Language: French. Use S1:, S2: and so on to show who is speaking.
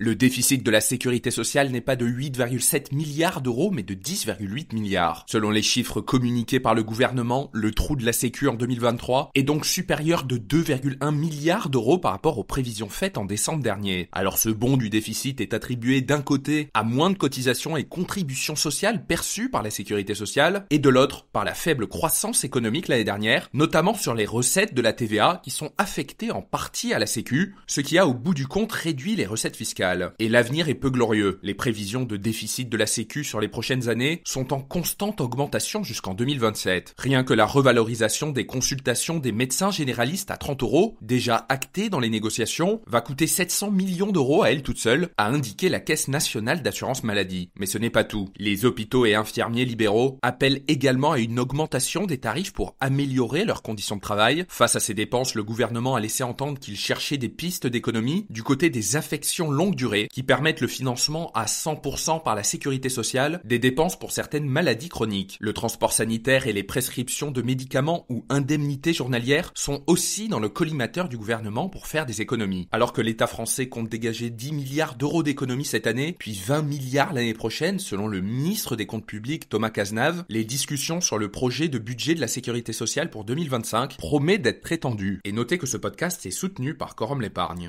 S1: Le déficit de la sécurité sociale n'est pas de 8,7 milliards d'euros, mais de 10,8 milliards. Selon les chiffres communiqués par le gouvernement, le trou de la Sécu en 2023 est donc supérieur de 2,1 milliards d'euros par rapport aux prévisions faites en décembre dernier. Alors ce bond du déficit est attribué d'un côté à moins de cotisations et contributions sociales perçues par la sécurité sociale, et de l'autre par la faible croissance économique l'année dernière, notamment sur les recettes de la TVA qui sont affectées en partie à la Sécu, ce qui a au bout du compte réduit les recettes fiscales. Et l'avenir est peu glorieux. Les prévisions de déficit de la Sécu sur les prochaines années sont en constante augmentation jusqu'en 2027. Rien que la revalorisation des consultations des médecins généralistes à 30 euros, déjà actée dans les négociations, va coûter 700 millions d'euros à elle toute seule, a indiqué la Caisse nationale d'assurance maladie. Mais ce n'est pas tout. Les hôpitaux et infirmiers libéraux appellent également à une augmentation des tarifs pour améliorer leurs conditions de travail. Face à ces dépenses, le gouvernement a laissé entendre qu'il cherchait des pistes d'économie du côté des affections longue durée qui permettent le financement à 100% par la sécurité sociale des dépenses pour certaines maladies chroniques. Le transport sanitaire et les prescriptions de médicaments ou indemnités journalières sont aussi dans le collimateur du gouvernement pour faire des économies. Alors que l'État français compte dégager 10 milliards d'euros d'économies cette année, puis 20 milliards l'année prochaine, selon le ministre des Comptes publics Thomas Cazenave, les discussions sur le projet de budget de la sécurité sociale pour 2025 promet d'être très tendues. Et notez que ce podcast est soutenu par Quorum l'épargne.